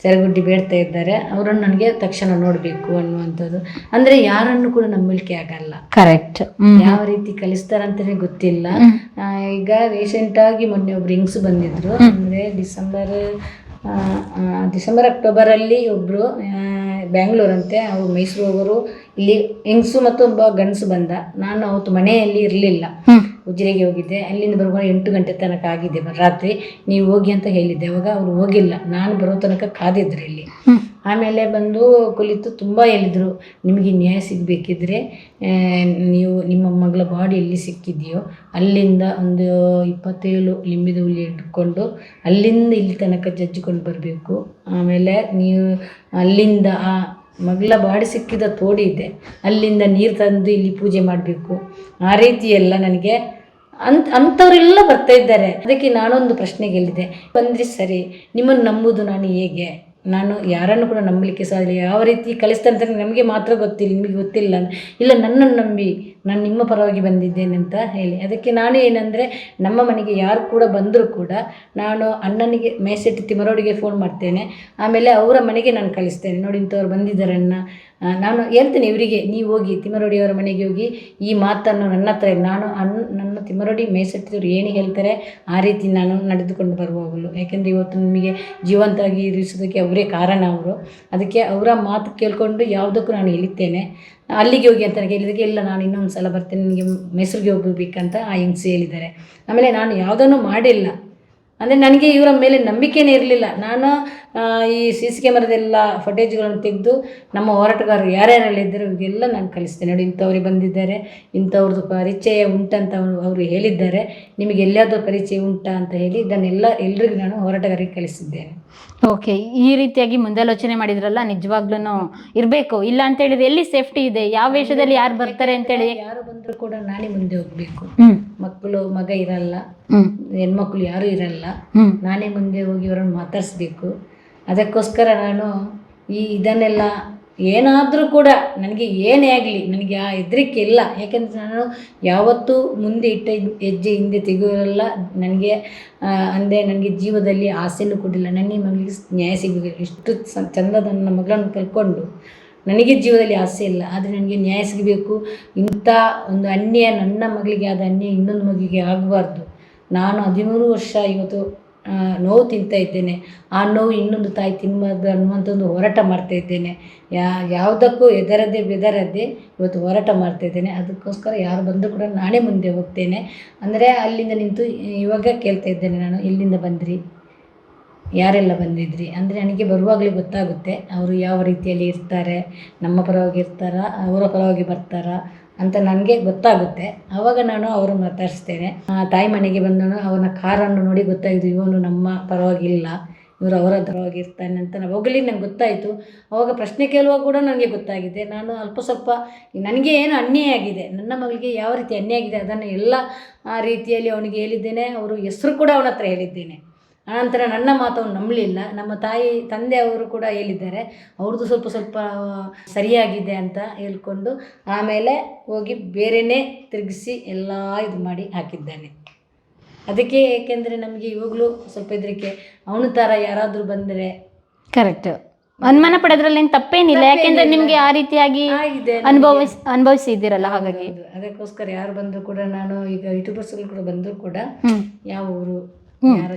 ಸೆರಗುಡ್ಡಿ ಬೇಡ್ತಾ ಇದ್ದಾರೆ, ಅವರನ್ನು ನನಗೆ ತಕ್ಷಣ ನೋಡಬೇಕು ಅನ್ನುವಂಥದ್ದು. ಅಂದರೆ ಯಾರನ್ನು ಕೂಡ ನಂಬಲಿಕ್ಕೆ ಆಗಲ್ಲ. ಕರೆಕ್ಟ್. ಯಾವ ರೀತಿ ಕಲಿಸ್ತಾರಂತಲೇ ಗೊತ್ತಿಲ್ಲ. ಈಗ ರೀಸೆಂಟಾಗಿ ಮೊನ್ನೆ ಒಬ್ರು ಹೆಂಗಸು ಬಂದಿದ್ರು, ಅಂದರೆ ಡಿಸೆಂಬರ್ ಅಕ್ಟೋಬರಲ್ಲಿ ಒಬ್ಬರು ಬ್ಯಾಂಗ್ಳೂರಂತೆ, ಅವರು ಮೈಸೂರು ಹೋಗೋರು. ಇಲ್ಲಿ ಹೆಂಗಸು ಮತ್ತು ಒಬ್ಬ ಗಂಡಸು ಬಂದ. ನಾನು ಅವತ್ತು ಮನೆಯಲ್ಲಿ ಇರಲಿಲ್ಲ, ಉಜಿರೆಗೆ ಹೋಗಿದ್ದೆ. ಅಲ್ಲಿಂದ ಬರುವಾಗ 8 ಗಂಟೆ ತನಕ ಆಗಿದೆ ರಾತ್ರಿ. ನೀವು ಹೋಗಿ ಅಂತ ಹೇಳಿದ್ದೆ. ಅವಾಗ ಅವರು ಹೋಗಿಲ್ಲ, ನಾನು ಬರೋ ತನಕ ಕಾದಿದ್ರು ಇಲ್ಲಿ. ಆಮೇಲೆ ಬಂದು ಕುಳಿತು ತುಂಬ ಹೇಳಿದರು, ನಿಮಗೆ ನ್ಯಾಯ ಸಿಗಬೇಕಿದ್ರೆ ನೀವು ನಿಮ್ಮ ಮಗಳ ಬಾಡಿ ಎಲ್ಲಿ ಸಿಕ್ಕಿದೆಯೋ ಅಲ್ಲಿಂದ ಒಂದು 27 ಲಿಂಬಿದ ಹುಲಿ ಇಟ್ಕೊಂಡು ಅಲ್ಲಿಂದ ಇಲ್ಲಿ ತನಕ ಜಜ್ಜಿಕೊಂಡು ಬರಬೇಕು. ಆಮೇಲೆ ನೀವು ಅಲ್ಲಿಂದ ಆ ಮಗಳ ಬಾಡಿ ಸಿಕ್ಕಿದ ತೋಡಿ ಇದೆ, ಅಲ್ಲಿಂದ ನೀರು ತಂದು ಇಲ್ಲಿ ಪೂಜೆ ಮಾಡಬೇಕು. ಆ ರೀತಿ ಎಲ್ಲ ನನಗೆ ಅಂಥವರೆಲ್ಲ ಬರ್ತಾ ಇದ್ದಾರೆ. ಅದಕ್ಕೆ ನಾನೊಂದು ಪ್ರಶ್ನೆ ಗೆಲ್ಲಿದೆ, ಬಂದರೆ ಸರಿ, ನಿಮ್ಮನ್ನು ನಂಬುದು ನಾನು ಹೇಗೆ? ನಾನು ಯಾರನ್ನು ಕೂಡ ನಂಬಲಿಕ್ಕೆ ಸಾಧ್ಯ. ಯಾವ ರೀತಿ ಕಲಿಸ್ತಾರೆ ಅಂತ ನಮಗೆ ಮಾತ್ರ ಗೊತ್ತಿಲ್ಲ, ನಿಮಗೆ ಗೊತ್ತಿಲ್ಲ. ಇಲ್ಲ, ನನ್ನನ್ನು ನಂಬಿ ನಾನು ನಿಮ್ಮ ಪರವಾಗಿ ಬಂದಿದ್ದೇನೆ ಅಂತ ಹೇಳಿ. ಅದಕ್ಕೆ ನಾನು ಏನಂದರೆ, ನಮ್ಮ ಮನೆಗೆ ಯಾರು ಕೂಡ ಬಂದರೂ ಕೂಡ ನಾನು ಅಣ್ಣನಿಗೆ ಮೇಸೆಟ್ಟಿ ತಿಮರೋಡಿಗೆ ಫೋನ್ ಮಾಡ್ತೇನೆ. ಆಮೇಲೆ ಅವರ ಮನೆಗೆ ನಾನು ಕಳಿಸ್ತೇನೆ. ನೋಡಿ, ಇಂಥವ್ರು ಬಂದಿದ್ದಾರೆ ಅಣ್ಣ, ನಾನು ಹೇಳ್ತೇನೆ ಇವರಿಗೆ, ನೀವು ಹೋಗಿ ತಿಮರೋಡಿಯವರ ಮನೆಗೆ ಹೋಗಿ ಈ ಮಾತನ್ನು ನನ್ನ ಹತ್ರ ನಾನು ನನ್ನ ತಿಮರೋಡಿ ಮೇಸೆಟ್ಟಿದವರು ಏನು ಹೇಳ್ತಾರೆ ಆ ರೀತಿ ನಾನು ನಡೆದುಕೊಂಡು ಬರುವಾಗಲು. ಯಾಕೆಂದರೆ ಇವತ್ತು ನಿಮಗೆ ಜೀವಂತವಾಗಿ ಇರಿಸೋದಕ್ಕೆ ಅವರೇ ಕಾರಣ ಅವರು. ಅದಕ್ಕೆ ಅವರ ಮಾತು ಕೇಳಿಕೊಂಡು ಯಾವುದಕ್ಕೂ ನಾನು ಇಳಿತೇನೆ. ಅಲ್ಲಿಗೆ ಹೋಗಿ ಅಂತ ಕೇಳಿದಕ್ಕೆ, ಇಲ್ಲ ನಾನು ಇನ್ನೊಂದು ಸಲ ಬರ್ತೇನೆ, ನನಗೆ ಮೈಸೂರಿಗೆ ಹೋಗಬೇಕಂತ ಆ ಹೆಂಗಸು ಹೇಳಿದ್ದಾರೆ. ಆಮೇಲೆ ನಾನು ಯಾವುದನ್ನು ಮಾಡಿಲ್ಲ, ಅಂದರೆ ನನಗೆ ಇವರ ಮೇಲೆ ನಂಬಿಕೆನೇ ಇರಲಿಲ್ಲ. ನಾನು ಈ CC ಕ್ಯಾಮರಾದೆಲ್ಲ ಫುಟೇಜ್ಗಳನ್ನು ತೆಗೆದು ನಮ್ಮ ಹೋರಾಟಗಾರರು ಯಾರ್ಯಾರೆಲ್ಲಿದ್ದರು ಇವೆಲ್ಲ ನಾನು ಕಳಿಸ್ತೇನೆ. ನೋಡಿ, ಇಂಥವ್ರಿಗೆ ಬಂದಿದ್ದಾರೆ, ಇಂಥವ್ರದ್ದು ಪರಿಚಯ ಉಂಟಂತ ಅವರು ಹೇಳಿದ್ದಾರೆ, ನಿಮಗೆ ಎಲ್ಲಾದರೂ ಪರಿಚಯ ಉಂಟಾ ಅಂತ ಹೇಳಿ ಇದನ್ನೆಲ್ಲ ಎಲ್ರಿಗೂ ನಾನು ಹೋರಾಟಗಾರರಿಗೆ ಕಳಿಸಿದ್ದೇನೆ. ಓಕೆ. ಈ ರೀತಿಯಾಗಿ ಮುಂದಾಲೋಚನೆ ಮಾಡಿದ್ರಲ್ಲ, ನಿಜವಾಗ್ಲೂ ಇರಬೇಕು. ಇಲ್ಲ ಅಂತ ಹೇಳಿದ್ರೆ ಎಲ್ಲಿ ಸೇಫ್ಟಿ ಇದೆ? ಯಾವ ವೇಷದಲ್ಲಿ ಯಾರು ಬರ್ತಾರೆ ಅಂತೇಳಿ? ಯಾರು ಬಂದರೂ ಕೂಡ ನಾನೇ ಮುಂದೆ ಹೋಗಬೇಕು. ಮಗ ಇರಲ್ಲ, ಹೆಣ್ಮಕ್ಳು ಯಾರೂ ಇರಲ್ಲ, ನಾನೇ ಮುಂದೆ ಹೋಗಿ ಅವರನ್ನು ಮಾತಾಡಿಸ್ಬೇಕು. ಅದಕ್ಕೋಸ್ಕರ ನಾನು ಇದನ್ನೆಲ್ಲ ಏನಾದರೂ ಕೂಡ ನನಗೆ ಏನೇ ಆಗಲಿ ನನಗೆ ಆ ಹೆದರಿಕೆ ಇಲ್ಲ. ಯಾಕೆಂದರೆ ನಾನು ಯಾವತ್ತೂ ಮುಂದೆ ಇಟ್ಟ ಹೆಜ್ಜೆ ಹಿಂದೆ ತೆಗೆಯೋಲ್ಲ. ನನಗೆ ಅಂದರೆ ನನಗೆ ಜೀವದಲ್ಲಿ ಆಸೆನೂ ಕೊಟ್ಟಿಲ್ಲ. ನನ್ನ ಮಗಳಿಗೆ ನ್ಯಾಯ ಸಿಗಬೇಕು. ಇಷ್ಟು ಚಂದದ ನನ್ನ ಮಗಳನ್ನು ಕಲ್ಕೊಂಡು ನನಗೆ ಜೀವನದಲ್ಲಿ ಆಸೆ ಇಲ್ಲ, ಆದರೆ ನನಗೆ ನ್ಯಾಯ ಸಿಗಬೇಕು. ಇಂಥ ಒಂದು ಅನ್ಯಾಯ ನನ್ನ ಮಗಳಿಗೆ ಆದ ಅನ್ಯಾಯ ಇನ್ನೊಂದು ಮಗುವಿಗೆ ಆಗಬಾರ್ದು. ನಾನು 13 ವರ್ಷ ಇವತ್ತು ನೋವು ತಿಂತಾ ಇದ್ದೇನೆ. ಆ ನೋವು ಇನ್ನೊಂದು ತಾಯಿ ತಿನ್ನಬಾರ್ದು ಅನ್ನುವಂಥ ಒಂದು ಹೋರಾಟ ಮಾಡ್ತಾ ಇದ್ದೇನೆ. ಯಾವುದಕ್ಕೂ ಬೆದರದೆ ಇವತ್ತು ಹೋರಾಟ ಮಾಡ್ತಾ ಇದ್ದೇನೆ. ಅದಕ್ಕೋಸ್ಕರ ಯಾರು ಬಂದರೂ ಕೂಡ ನಾನೇ ಮುಂದೆ ಹೋಗ್ತೇನೆ. ಅಂದರೆ ಅಲ್ಲಿಂದ ನಿಂತು ಇವಾಗ ಕೇಳ್ತಾ ಇದ್ದೇನೆ ನಾನು, ಎಲ್ಲಿಂದ ಬಂದ್ರಿ, ಯಾರೆಲ್ಲ ಬಂದಿದ್ರಿ ಅಂದರೆ ನನಗೆ ಬರುವಾಗಲೇ ಗೊತ್ತಾಗುತ್ತೆ ಅವರು ಯಾವ ರೀತಿಯಲ್ಲಿ ಇರ್ತಾರೆ, ನಮ್ಮ ಪರವಾಗಿ ಇರ್ತಾರಾ, ಅವರ ಪರವಾಗಿ ಬರ್ತಾರಾ ಅಂತ ನನಗೆ ಗೊತ್ತಾಗುತ್ತೆ. ಆವಾಗ ನಾನು ಅವರು ಮಾತಾಡಿಸ್ತೇನೆ. ತಾಯಿ ಮನೆಗೆ ಬಂದನು ಅವನ ಕಾರನ್ನು ನೋಡಿ ಗೊತ್ತಾಯಿತು, ಇವನು ನಮ್ಮ ಪರವಾಗಿಲ್ಲ, ಇವರು ಅವರ ಪರವಾಗಿ ಇರ್ತಾನೆ ಅಂತ ಹೋಗಲಿ ನಂಗೆ ಗೊತ್ತಾಯಿತು. ಆವಾಗ ಪ್ರಶ್ನೆ ಕೇಳುವಾಗ ಕೂಡ ನನಗೆ ಗೊತ್ತಾಗಿದೆ. ನಾನು ಅಲ್ಪ ಸ್ವಲ್ಪ ನನಗೆ ಏನು ಅನ್ಯಾಯ ಆಗಿದೆ, ನನ್ನ ಮಗಳಿಗೆ ಯಾವ ರೀತಿ ಅನ್ಯಾಯ ಆಗಿದೆ ಅದನ್ನು ಎಲ್ಲ ರೀತಿಯಲ್ಲಿ ಅವನಿಗೆ ಹೇಳಿದ್ದೇನೆ. ಅವರು ಹೆಸರು ಕೂಡ ಅವನ ಹತ್ರ ಹೇಳಿದ್ದೇನೆ. ಆನಂತರ ನನ್ನ ಮಾತು ಅವನು ನಂಬಲಿಲ್ಲ. ನಮ್ಮ ತಂದೆ ಅವರು ಕೂಡ ಹೇಳಿದ್ದಾರೆ, ಅವ್ರದ್ದು ಸ್ವಲ್ಪ ಸರಿಯಾಗಿದೆ ಅಂತ ಹೇಳ್ಕೊಂಡು ಆಮೇಲೆ ಹೋಗಿ ಬೇರೆಯೇ ತಿರುಗಿಸಿ ಎಲ್ಲ ಇದು ಮಾಡಿ ಹಾಕಿದ್ದಾನೆ. ಅದಕ್ಕೆ ಏಕೆಂದರೆ ನಮಗೆ ಇವಾಗಲೂ ಸ್ವಲ್ಪ ಹೆದರಿಕೆ, ಅವನ ಥರ ಯಾರಾದರೂ ಬಂದರೆ. ಕರೆಕ್ಟ್, ಅನುಮಾನ ಪಡೋದ್ರಲ್ಲಿ ಏನು ತಪ್ಪೇನಿಲ್ಲ, ಯಾಕೆಂದ್ರೆ ನಿಮ್ಗೆ ಆ ರೀತಿಯಾಗಿ ಅನುಭವಿಸಿದ್ದೀರಲ್ಲ, ಹಾಗಾಗಿ ಅದಕ್ಕೋಸ್ಕರ ಯಾರು ಬಂದರೂ ಕೂಡ ನಾನು ಈಗ ಯೂಟ್ಯೂಬರ್ಸ್ ಕೂಡ ಬಂದರೂ ಕೂಡ ಯಾವ ಊರು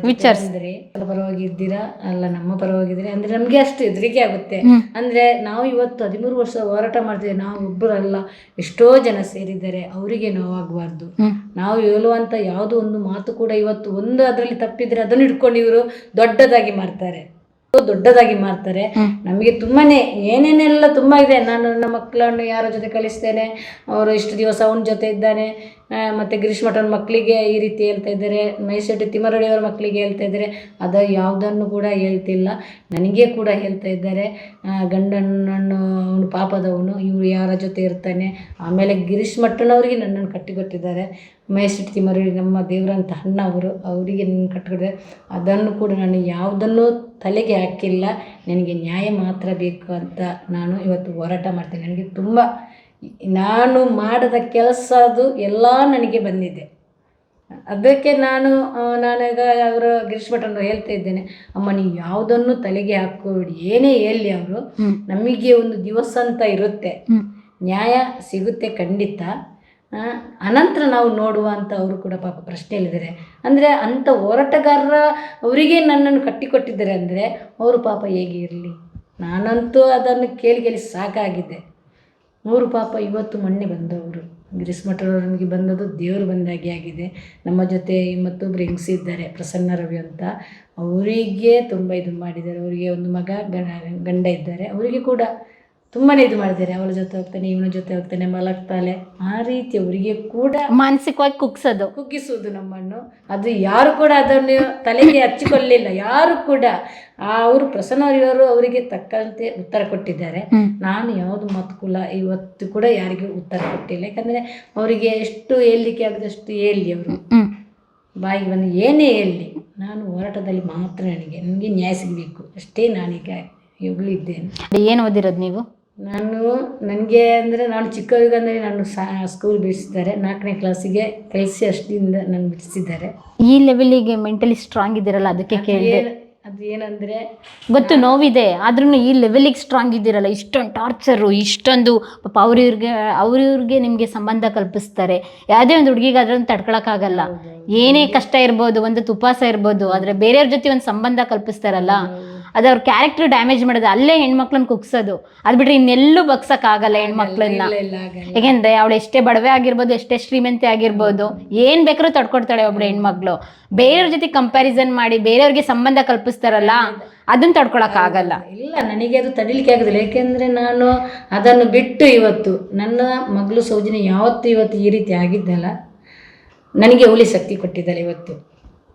ವಿಚಾರಿಸಿದ್ರೆ ಪರವಾಗಿ ಇದ್ದೀರಾ ಅಲ್ಲ ನಮ್ಮ ಪರವಾಗಿದ್ದೀರಾ ಅಂದ್ರೆ ನಮ್ಗೆ ಅಷ್ಟು ಹೆದರಿಕೆ ಆಗುತ್ತೆ. ಅಂದ್ರೆ ನಾವು ಇವತ್ತು 13 ವರ್ಷ ಹೋರಾಟ ಮಾಡ್ತಿದ್ದೇವೆ, ನಾವು ಒಬ್ಬರಲ್ಲ ಎಷ್ಟೋ ಜನ ಸೇರಿದ್ದಾರೆ, ಅವರಿಗೆ ನೋವಾಗಬಾರ್ದು. ನಾವು ಹೇಳುವಂತ ಯಾವುದೋ ಒಂದು ಮಾತು ಕೂಡ ಇವತ್ತು ಒಂದು ಅದರಲ್ಲಿ ತಪ್ಪಿದ್ರೆ ಅದನ್ನು ಇಟ್ಕೊಂಡು ಇವರು ದೊಡ್ಡದಾಗಿ ಮಾಡ್ತಾರೆ. ನಮಗೆ ತುಂಬಾನೇ ಏನೇನೆಲ್ಲ ತುಂಬಾ ಇದೆ. ನಾನು ನನ್ನ ಮಕ್ಕಳನ್ನು ಯಾರ ಜೊತೆ ಕಲಿಸ್ತೇನೆ, ಅವರು ಇಷ್ಟು ದಿವಸ ಅವನ ಜೊತೆ ಇದ್ದಾನೆ. ಮತ್ತು ಗಿರೀಶ್ ಮಠನ ಮಕ್ಕಳಿಗೆ ಈ ರೀತಿ ಹೇಳ್ತಾ ಇದ್ದಾರೆ, ಮೈಸೂರು ತಿಮ್ಮರಡಿಯವರ ಮಕ್ಕಳಿಗೆ ಹೇಳ್ತಾ ಇದ್ದಾರೆ. ಅದು ಯಾವುದನ್ನು ಕೂಡ ಹೇಳ್ತಿಲ್ಲ, ನನಗೆ ಕೂಡ ಹೇಳ್ತಾ ಇದ್ದಾರೆ. ಗಂಡನನ್ನು ಅವನು ಪಾಪದವನು, ಇವರು ಯಾರ ಜೊತೆ ಇರ್ತಾನೆ. ಆಮೇಲೆ ಗಿರೀಶ್ ಮಠನವರಿಗೆ ನನ್ನನ್ನು ಕಟ್ಟಿಕೊಟ್ಟಿದ್ದಾರೆ. ಮೈಸೂರು ತಿಮ್ಮರಡಿ ನಮ್ಮ ದೇವರಂತ ಅಣ್ಣ ಅವರಿಗೆ ನನ್ನ ಕಟ್ಟಿಕೊಟ್ಟಿದ್ದಾರೆ. ಅದನ್ನು ಕೂಡ ನಾನು ಯಾವುದನ್ನು ತಲೆಗೆ ಹಾಕಿಲ್ಲ. ನನಗೆ ನ್ಯಾಯ ಮಾತ್ರ ಬೇಕು ಅಂತ ನಾನು ಇವತ್ತು ಹೋರಾಟ ಮಾಡ್ತೇನೆ. ನನಗೆ ತುಂಬ ನಾನು ಮಾಡಿದ ಕೆಲಸ ಅದು ಎಲ್ಲ ನನಗೆ ಬಂದಿದೆ. ಅದಕ್ಕೆ ನಾನೀಗ ಅವರು ಗಿರೀಶ್ ಭಟ್ರು ಹೇಳ್ತಾ ಇದ್ದೇನೆ, ಅಮ್ಮ ನೀವು ಯಾವುದನ್ನು ತಲೆಗೆ ಹಾಕೋಬಿಡಿ, ಏನೇ ಹೇಳಿ ಅವರು ನಮಗೆ ಒಂದು ದಿವಸ ಅಂತ ಇರುತ್ತೆ, ನ್ಯಾಯ ಸಿಗುತ್ತೆ ಖಂಡಿತ. ಅನಂತರ ನಾವು ನೋಡುವ ಅಂತ ಅವರು ಕೂಡ ಪಾಪ ಪ್ರಶ್ನೆ ಹೇಳಿದ್ದಾರೆ. ಅಂದರೆ ಅಂಥ ಹೋರಾಟಗಾರರ ಅವರಿಗೆ ನನ್ನನ್ನು ಕಟ್ಟಿಕೊಟ್ಟಿದ್ದಾರೆ ಅಂದರೆ ಅವರು ಪಾಪ ಹೇಗೆ ಇರಲಿ. ನಾನಂತೂ ಅದನ್ನು ಕೇಳಿ ಸಾಕಾಗಿದೆ. ಅವರು ಪಾಪ ಇವತ್ತು ಮೊನ್ನೆ ಬಂದವರು ಗಿರೀಶ್ ಮಠರವರು ನಮಗೆ ಬಂದದ್ದು ದೇವರು ಬಂದಾಗೆ ಆಗಿದೆ. ನಮ್ಮ ಜೊತೆ ಮತ್ತೊಬ್ಬರು ಹೆಂಗಸಿದ್ದಾರೆ ಪ್ರಸನ್ನ ರವಿ ಅಂತ, ಅವರಿಗೆ ತುಂಬ ಇದು ಮಾಡಿದ್ದಾರೆ. ಅವರಿಗೆ ಒಂದು ಮಗ ಗಂಡ ಇದ್ದಾರೆ, ಅವರಿಗೆ ಕೂಡ ತುಂಬಾ ಇದು ಮಾಡಿದ್ದಾರೆ. ಅವಳ ಜೊತೆ ಹೋಗ್ತಾನೆ, ಇವನ ಜೊತೆ ಹೋಗ್ತಾನೆ, ಮಲಗ್ತಾಳೆ, ಆ ರೀತಿ ಅವರಿಗೆ ಕೂಡ ಮಾನಸಿಕವಾಗಿ ಕುಗ್ಗಿಸುವುದು ನಮ್ಮನ್ನು. ಅದು ಯಾರು ಕೂಡ ಅದನ್ನು ತಲೆಗೆ ಹಚ್ಚಿಕೊಳ್ಳಲಿಲ್ಲ, ಯಾರು ಕೂಡ. ಅವರು ಪ್ರಸನ್ನವರು ಅವರಿಗೆ ತಕ್ಕಂತೆ ಉತ್ತರ ಕೊಟ್ಟಿದ್ದಾರೆ. ನಾನು ಯಾವುದು ಮತ್ಕುಲ ಇವತ್ತು ಕೂಡ ಯಾರಿಗೂ ಉತ್ತರ ಕೊಟ್ಟಿಲ್ಲ. ಯಾಕಂದರೆ ಅವರಿಗೆ ಎಷ್ಟು ಹೇಳಲಿಕ್ಕೆ ಆಗೋದಷ್ಟು ಹೇಳಿ, ಅವರು ಬಾಯಿಗೆ ಬಂದು ಏನೇ ಹೇಳಲಿ, ನಾನು ಹೋರಾಟದಲ್ಲಿ ಮಾತ್ರ ನನಗೆ ನ್ಯಾಯ ಸಿಗಬೇಕು ಅಷ್ಟೇ. ನಾನೀಗ ಇವಾಗಲೂ ಇದ್ದೇನೆ. ಏನು ಓದಿರೋದು ನೀವು? ನನಗೆ ಅಂದರೆ ನಾನು ಚಿಕ್ಕವರಿಗಂದರೆ ನಾನು ಸ್ಕೂಲ್ ಬಿಡಿಸಿದ್ದಾರೆ, 4ನೇ ಕ್ಲಾಸಿಗೆ ಕಲಿಸಿ ಅಷ್ಟಿಂದ ನಾನು ಬಿಡಿಸಿದ್ದಾರೆ. ಈ ಲೆವೆಲಿಗೆ ಮೆಂಟಲಿ ಸ್ಟ್ರಾಂಗ್ ಇದ್ದೀರಲ್ಲ, ಅದಕ್ಕೆ ಕೇಳಿದೆ. ಅದು ಏನಂದರೆ ಗೊತ್ತು ನೋವಿದೆ, ಆದ್ರೂ ಈ ಲೆವೆಲಿಗೆ ಸ್ಟ್ರಾಂಗ್ ಇದ್ದೀರಲ್ಲ, ಇಷ್ಟೊಂದು ಟಾರ್ಚರು, ಇಷ್ಟೊಂದು ಪಾಪ ಅವ್ರಿವ್ರಿಗೆ ನಿಮಗೆ ಸಂಬಂಧ ಕಲ್ಪಿಸ್ತಾರೆ. ಯಾವುದೇ ಒಂದು ಹುಡುಗಿಗಾದ್ರೂ ತಡ್ಕೊಳಕ್ಕಾಗಲ್ಲ, ಏನೇ ಕಷ್ಟ ಇರ್ಬೋದು, ಒಂದು ತುಪಾಸ ಇರ್ಬೋದು, ಆದರೆ ಬೇರೆಯವ್ರ ಜೊತೆ ಒಂದು ಸಂಬಂಧ ಕಲ್ಪಿಸ್ತಾರಲ್ಲ, ಅದು ಅವ್ರ ಕ್ಯಾರೆಕ್ಟರ್ ಡ್ಯಾಮೇಜ್ ಮಾಡೋದು, ಅಲ್ಲೇ ಹೆಣ್ಮಕ್ಳನ್ನ ಕುಗ್ಸೋದು. ಅದು ಬಿಟ್ಟರೆ ಇನ್ನೆಲ್ಲೂ ಬಗ್ಸಕ್ಕಾಗಲ್ಲ ಹೆಣ್ಮಕ್ಳನ್ನ. ಯಾಕೆಂದರೆ ಅವಳು ಎಷ್ಟೇ ಬಡವೆ ಆಗಿರ್ಬೋದು, ಎಷ್ಟೇ ಶ್ರೀಮಂತೆ ಆಗಿರ್ಬೋದು, ಏನು ಬೇಕಾದ್ರೂ ತಡ್ಕೊಡ್ತಾಳೆ ಒಬ್ಳು ಹೆಣ್ಮಕ್ಳು. ಬೇರೆಯವ್ರ ಜೊತೆ ಕಂಪ್ಯಾರಿಸನ್ ಮಾಡಿ ಬೇರೆಯವ್ರಿಗೆ ಸಂಬಂಧ ಕಲ್ಪಿಸ್ತಾರಲ್ಲ, ಅದನ್ನ ತಡ್ಕೊಳಕ್ಕಾಗಲ್ಲ. ಇಲ್ಲ, ನನಗೆ ಅದು ತಡಿಲಿಕ್ಕೆ ಆಗೋದಿಲ್ಲ. ಯಾಕೆಂದರೆ ನಾನು ಅದನ್ನು ಬಿಟ್ಟು ಇವತ್ತು ನನ್ನ ಮಗಳು ಸೌಜನ್ಯ ಯಾವತ್ತು ಇವತ್ತು ಈ ರೀತಿ ಆಗಿದ್ದಲ್ಲ, ನನಗೆ ಅವಳಿ ಶಕ್ತಿ ಕೊಟ್ಟಿದ್ದಾಳೆ. ಇವತ್ತು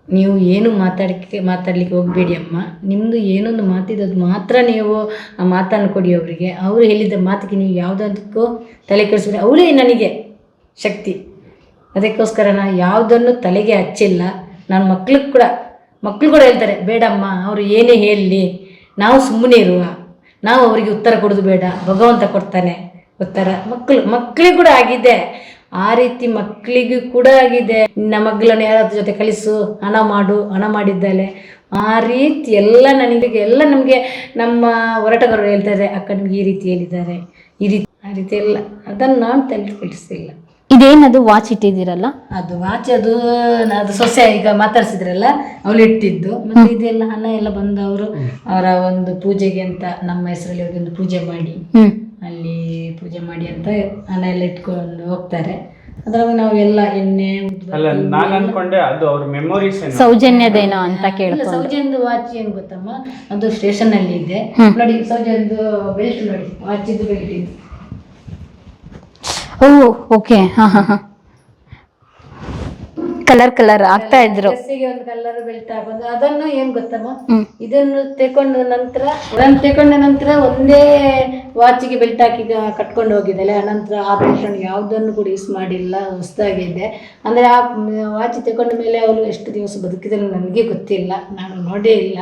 ನೀವು ಏನು ಮಾತಾಡಲಿಕ್ಕೆ ಹೋಗಬೇಡಿ ಅಮ್ಮ, ನಿಮ್ಮದು ಏನೊಂದು ಮಾತಿದ್ದದು ಮಾತ್ರ ನೀವು ಆ ಮಾತನ್ನು ಕೊಡಿ ಅವರಿಗೆ. ಅವರು ಹೇಳಿದ ಮಾತಿಗೆ ನೀವು ಯಾವುದಕ್ಕೂ ತಲೆ ಕೆಡಿಸ್ಬಿಡಿ, ಅವಳೇ ನನಗೆ ಶಕ್ತಿ. ಅದಕ್ಕೋಸ್ಕರ ನಾನು ಯಾವುದನ್ನು ತಲೆಗೆ ಹಚ್ಚಿಲ್ಲ. ನಾನು ಮಕ್ಕಳು ಕೂಡ ಹೇಳ್ತಾರೆ, ಬೇಡಮ್ಮ ಅವರು ಏನೇ ಹೇಳಲಿ, ನಾವು ಸುಮ್ಮನೆ ಇರುವ, ನಾವು ಅವರಿಗೆ ಉತ್ತರ ಕೊಡೋದು ಬೇಡ, ಭಗವಂತ ಕೊಡ್ತಾನೆ ಉತ್ತರ. ಮಕ್ಕಳಿಗೆ ಕೂಡ ಆಗಿದೆ ಆ ರೀತಿ, ಮಕ್ಕಳಿಗೂ ಕೂಡ ಆಗಿದೆ. ನಿನ್ನ ಮಗಳನ್ನು ಯಾರ ಜೊತೆ ಕಲಿಸು, ಹಣ ಮಾಡಿದ್ದಾಳೆ, ಆ ರೀತಿ ಎಲ್ಲ ನನಗೆ ಎಲ್ಲ ನಮಗೆ ನಮ್ಮ ಹೋರಾಟಗಾರರು ಹೇಳ್ತಾ ಇದ್ದಾರೆ, ಅಕ್ಕ ನಿಮ್ಗೆ ಈ ರೀತಿ ಹೇಳಿದ್ದಾರೆ, ಈ ರೀತಿ ಆ ರೀತಿ ಎಲ್ಲ ಅದನ್ನು ನಾನು ತಲೆಕೆಡಿಸಿಲ್ಲ. ಇದೇನದು ವಾಚ್ ಇಟ್ಟಿದ್ದೀರಲ್ಲ? ಅದು ವಾಚ್ ಅದು ಸೊಸೆ ಈಗ ಮಾತಾಡ್ಸಿದ್ರಲ್ಲ ಅವಳು ಇಟ್ಟಿದ್ದು. ಮತ್ತೆ ಇದೆಲ್ಲ ಹಣ ಎಲ್ಲ ಬಂದವರು ಅವರ ಒಂದು ಪೂಜೆಗೆ ಅಂತ ನಮ್ಮ ಹೆಸರಲ್ಲಿ ಒಂದು ಪೂಜೆ ಮಾಡಿ ಅಲ್ಲಿ ಪೂಜೆ ಮಾಡಿ ಅಂತ ಹಣ ಎಲ್ಲ ಇಟ್ಕೊಂಡು ಹೋಗ್ತಾರೆ. ಅದ್ರಾಗ ನಾವು ಎಲ್ಲ ಎಣ್ಣೆ ಅಲ್ಲ, ನಾನು ಅನ್ಕೊಂಡೆ ಅದು ಅವ್ರ ಮೆಮೊರೀಸ್ ಸೌಜನ್ಯದೇನೋ ಅಂತ ಕೇಳ್ಕೊಂಡು. ಸೌಜನ್ಯದ ವಾಚ್ ಏನ್ ಗೊತ್ತಮ್ಮ, ಅದು ಸ್ಟೇಷನ್ ಅಲ್ಲಿ ಇದೆ ನೋಡಿ. ಸೌಜನ್ಯದ ಬೆಲ್ಟ್ ನೋಡಿ, ವಾಚಿದ್ದು ಬೆಲ್ಟ್ ಇದೆ. ಓ ಓಕೆ. ಕಲರ್ ಆಗ್ತಾ ಇದ್ರು. ಡ್ರೆಸ್ಸಿಗೆ ಒಂದು ಕಲರ್ ಬೆಲ್ಟ್ ಹಾಕೊಂಡು ಅದನ್ನು ಏನ್ ಗೊತ್ತಮ್ಮ, ಇದನ್ನು ತೆಕೊಂಡ ನಂತರ ಒಂದೇ ವಾಚಿಗೆ ಬೆಲ್ಟ್ ಹಾಕಿ ಕಟ್ಕೊಂಡು ಹೋಗಿದ್ದಾಳೆ. ಅನಂತರ ಆ ಬೆಲ್ಟ್ ಯಾವುದನ್ನು ಕೂಡ ಯೂಸ್ ಮಾಡಿಲ್ಲ, ಹೊಸದಾಗಿದೆ. ಅಂದ್ರೆ ಆ ವಾಚ್ ತಗೊಂಡ ಮೇಲೆ ಅವಳು ಎಷ್ಟು ದಿವಸ ಬದುಕಿದ್ರು ನನಗೆ ಗೊತ್ತಿಲ್ಲ, ನಾನು ನೋಡೇ ಇಲ್ಲ.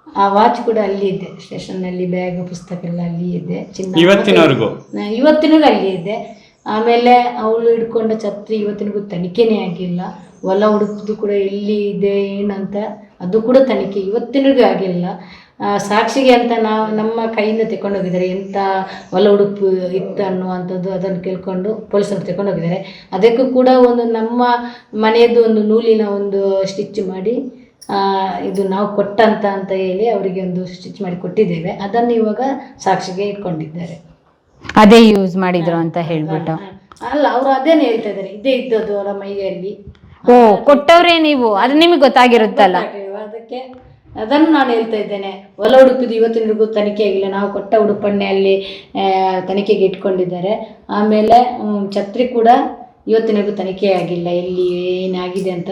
ಆ ವಾಚ್ ಕೂಡ ಅಲ್ಲಿ ಇದೆ ಸ್ಟೇಷನ್ನಲ್ಲಿ, ಬ್ಯಾಗ್ ಪುಸ್ತಕ ಎಲ್ಲ ಅಲ್ಲಿ ಇದೆ. ಇವತ್ತಿನವರೆಗೂ ಅಲ್ಲಿ ಇದೆ. ಆಮೇಲೆ ಅವಳು ಹಿಡ್ಕೊಂಡ ಛತ್ರಿ ಇವತ್ತಿನಿಗೂ ತನಿಖೆನೇ ಆಗಿಲ್ಲ. ಹೊಲ ಹುಡುಕುದು ಕೂಡ ಎಲ್ಲಿ ಇದೆ ಏನಂತ ಅದು ಕೂಡ ತನಿಖೆ ಇವತ್ತಿನಿಗೂ ಆಗಿಲ್ಲ. ಸಾಕ್ಷಿಗೆ ಅಂತ ನಮ್ಮ ಕೈಯಿಂದ ತಗೊಂಡೋಗಿದ್ದಾರೆ, ಎಂಥ ಹೊಲ ಹುಡುಕು ಇತ್ತು ಅನ್ನುವಂಥದ್ದು ಅದನ್ನು ಕೇಳ್ಕೊಂಡು ಪೊಲೀಸರು ತಗೊಂಡೋಗಿದ್ದಾರೆ. ಅದಕ್ಕೂ ಕೂಡ ಒಂದು ನಮ್ಮ ಮನೆಯದ್ದು ಒಂದು ನೂಲಿನ ಒಂದು ಸ್ಟಿಚ್ ಮಾಡಿ ಇದು ನಾವು ಕೊಟ್ಟಂತ ಅಂತ ಹೇಳಿ ಅವರಿಗೆ ಒಂದು ಸ್ಟಿಚ್ ಮಾಡಿ ಕೊಟ್ಟಿದ್ದೇವೆ. ಅದನ್ನು ಇವಾಗ ಸಾಕ್ಷಿಗೆ ಇಟ್ಕೊಂಡಿದ್ದಾರೆ. ಅದೇ ಯೂಸ್ ಮಾಡಿದ್ರು ಅಂತ ಹೇಳ್ಬಿಟ್ಟು. ಅಲ್ಲ, ಅವರು ಅದೇನೇ ಹೇಳ್ತಾ ಇದ್ದಾರೆ, ಇದೇ ಇದ್ದದ್ದು ಅವರ ಮೈಯಲ್ಲಿ. ಓ, ಕೊಟ್ಟವ್ರೆ ನೀವು, ಅದು ನಿಮಗೆ ಗೊತ್ತಾಗಿರುತ್ತಲ್ಲ. ಅದಕ್ಕೆ ಅದನ್ನು ನಾನು ಹೇಳ್ತಾ ಇದ್ದೇನೆ. ಹೊಲ ಉಡುಪಿದು ಇವತ್ತಿನವರೆಗೂ ತನಿಖೆ ಆಗಿಲ್ಲ. ನಾವು ಕೊಟ್ಟ ಉಡುಪನ್ನೇ ಅಲ್ಲಿ ತನಿಖೆಗೆ ಇಟ್ಕೊಂಡಿದ್ದಾರೆ. ಆಮೇಲೆ ಛತ್ರಿ ಕೂಡ ಇವತ್ತಿನವರೆಗೂ ತನಿಖೆ ಆಗಿಲ್ಲ, ಎಲ್ಲಿ ಏನಾಗಿದೆ ಅಂತ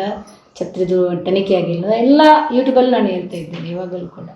ಛತ್ರಿದು ತನಿಖೆ ಆಗಿಲ್ಲ. ಎಲ್ಲ ಯೂಟ್ಯೂಬಲ್ಲಿ ನಾನು ಹೇಳ್ತಾ ಇದ್ದೇನೆ ಇವಾಗಲೂ ಕೂಡ.